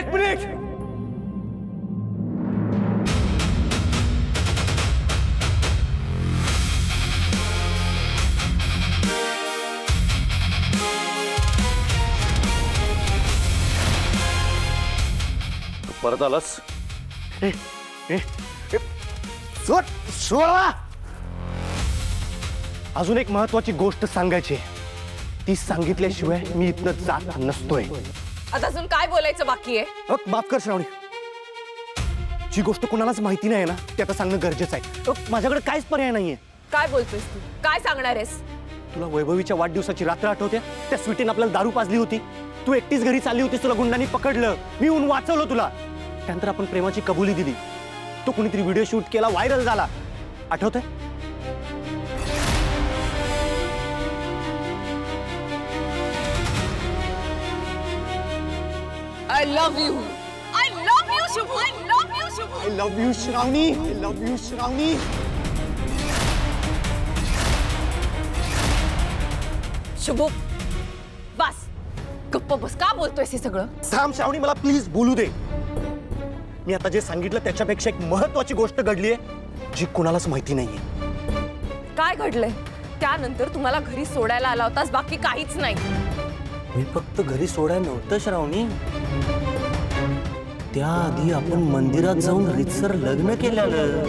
एक मिनिट. परत आलास. सोडा. अजून एक महत्वाची गोष्ट सांगायची, ती सांगितल्याशिवाय मी इथनं जात नसतोय. आता अजून काय बोलायचं बाकी आहे? माफ कर श्रावणी, जी गोष्ट कुणालाच माहिती नाही ना ते आता सांगणं गरजेचं आहे. माझ्याकडे काहीच पर्याय नाहीये. काय बोलतोयस तू? काय सांगणार आहेस? तुला वैभवीच्या वाढदिवसाची रात्र आठवते? त्या स्वीटीने आपल्याला दारू पाजली होती. तू एकटीच घरी चालली होतीस, तुला गुंडांनी पकडलं, मी येऊन वाचवलं तुला. त्यानंतर आपण प्रेमाची कबुली दिली. तो कुणीतरी व्हिडिओ शूट केला, व्हायरल झाला. आठवतंय? I love you. I love you, शुभ. I love you, शुभ. I love you, Shravani. I love you, श्रावणी. शुभ, बस. गप्प बस. का बोलतोयस हे सगळं? थांब श्रावणी, मला प्लीज बोलू दे. मी आता जे सांगितलं त्याच्यापेक्षा एक महत्वाची गोष्ट घडलीये जी कुणालाच माहिती नाहीये. काय घडलंय? त्यानंतर तुम्हाला घरी सोडायला आला होतास, बाकी काहीच नाही. मी फक्त घरी सोडायला नव्हतं श्रावणी, त्याआधी आपण मंदिरात जाऊन रीतसर लग्न केलेलं.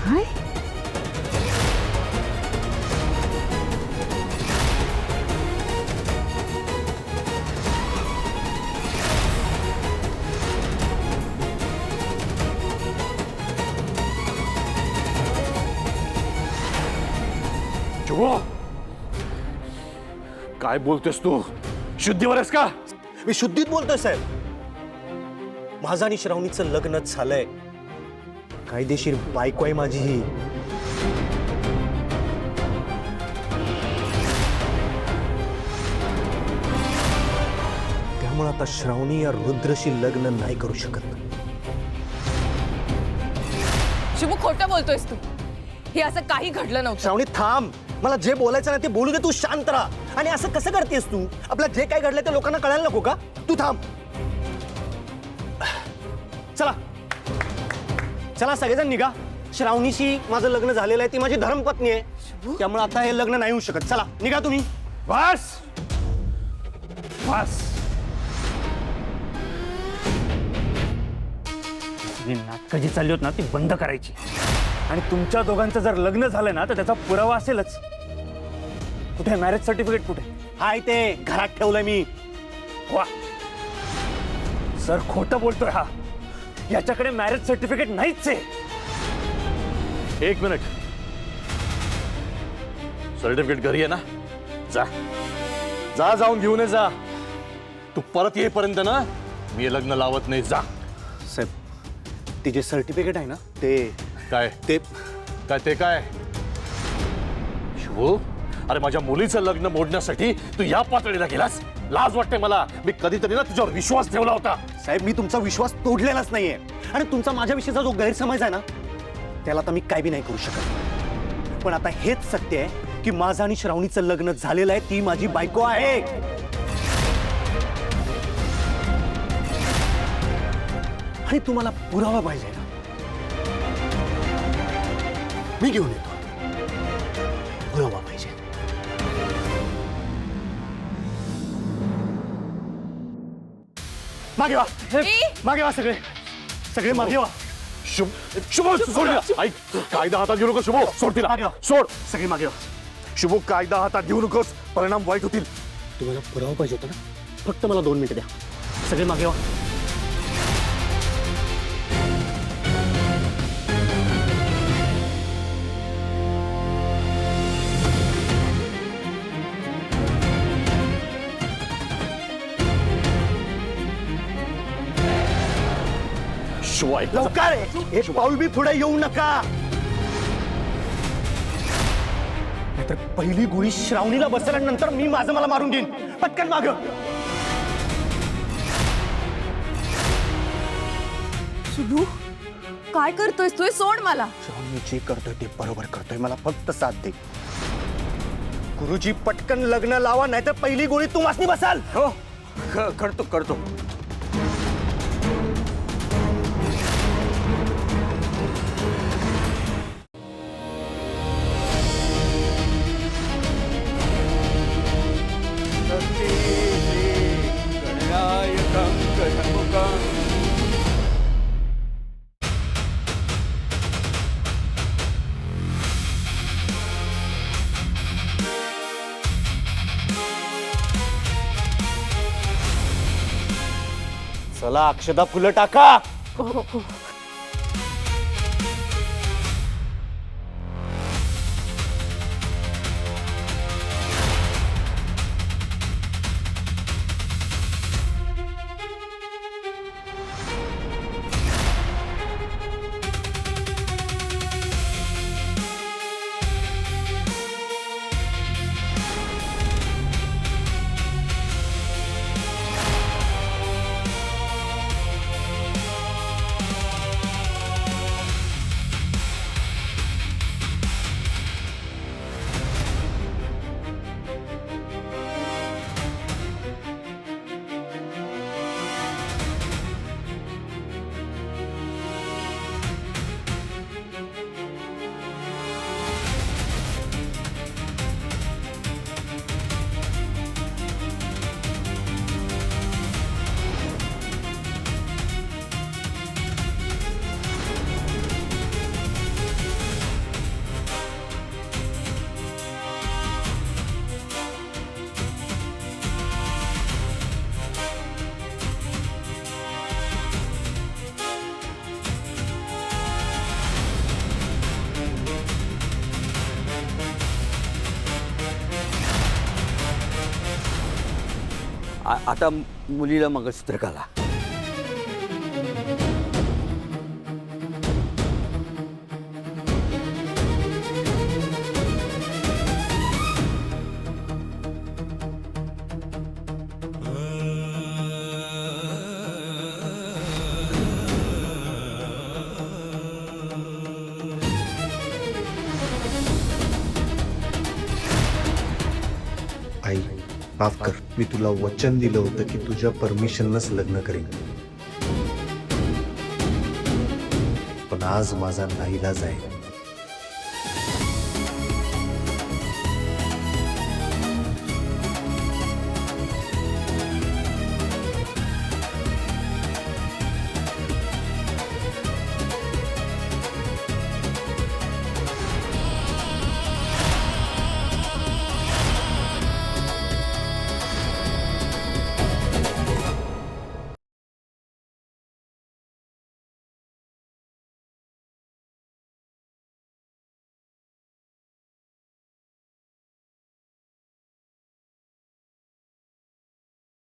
काय? शुभो, काय बोलतोस तू? शुद्धीवर आहेस का? मी शुद्धीत बोलतोय साहेब. माझं आणि श्रावणीचं लग्नच झालंय. कायदेशीर बायको आहे माझी ही. त्यामुळे आता श्रावणी या रुद्रशी लग्न नाही करू शकत. शुभ, खोटं बोलतोयस तू. हे असं काही घडलं नव्हतं. श्रावणी थांब, मला जे बोलायचं ना ते बोलू दे. तू शांत राहा. आणि असं कसं करतेस तू? आपलं जे काय घडलंय ते लोकांना कळायला नको का? तू थांब. चला चला सगळेजण निघा. श्रावणीशी माझं लग्न झालेलं आहे, ती माझी धर्मपत्नी आहे. त्यामुळे आता हे लग्न नाही होऊ शकत. चला निघा तुम्ही. बस बस. ही नाटकं जी चालली होत ना ती बंद करायची. आणि तुमच्या दोघांचं जर लग्न झालं ना तर त्याचा पुरावा असेलच. कुठे मॅरेज सर्टिफिकेट कुठे? हाय ते घरात ठेवलंय मी. वा, सर खोटं बोलतोय हा. याच्याकडे मॅरेज सर्टिफिकेट नाहीच आहे. एक मिनिट, सर्टिफिकेट घरी आहे ना? जा जा, जाऊन घेऊन ये जा. तू परत येईपर्यंत ना मी हे लग्न लावत नाही. जा. साहेब, ते जे सर्टिफिकेट आहे ना ते काय ते काय ते काय? शुभू, अरे माझ्या मुलीचं लग्न मोडण्यासाठी तू या पातळीला गेलास? लाज वाटते मला. मी कधीतरी ना तुझ्यावर विश्वास ठेवला होता. साहेब, मी तुमचा विश्वास तोडलेलाच नाहीये. आणि तुमचा माझ्याविषयीचा जो गैरसमज आहे ना त्याला आता मी काय बी नाही करू शकत. पण आता हेच सत्य आहे की माझं आणि श्रावणीचं लग्न झालेलं आहे. ती माझी बायको आहे. आणि तुम्हाला पुरावा पाहिजे ना, मी घेऊन येतो. पुरावा पाहिजे. मागे वा, मागे वा, सगळे सगळे मागे वा. शुभ शुभ, सोड तिला. ऐक, कायदा हातात घेऊ नकोस. शुभ, सोड तिला. सोड. सगळे मागे वा. शुभ, कायदा हातात घेऊ नकोस. परिणाम वाईट होतील. तुम्हाला पुरावा पाहिजे होता ना? फक्त मला 2 मिनिटं द्या. सगळे मागे वा. शुभ, ऐक. लवकर एक पाऊल बी पुढे येऊ नका. नाहीतर पहिली गोळी श्रावणीला बसेल आणि नंतर मी माझं मला मारून घेईन. पटकन माग. शुभू, काय करतोयस तू? सोड मला. श्रावणी, मी जे करतोय ते बरोबर करतोय, मला फक्त साथ दे. गुरुजी पटकन लग्न लावा, नाहीतर पहिली गोळी तुम्हासनी बसाल. हो करतो करतो. चला अक्षदा फुलं टाका. आता मुलीला मंगळसूत्र घाला. आई माफ कर, मी तुला वचन दिलं होतं की तुझ्या परमिशननच लग्न करेन, पण आज माझा नाईलाज आहे.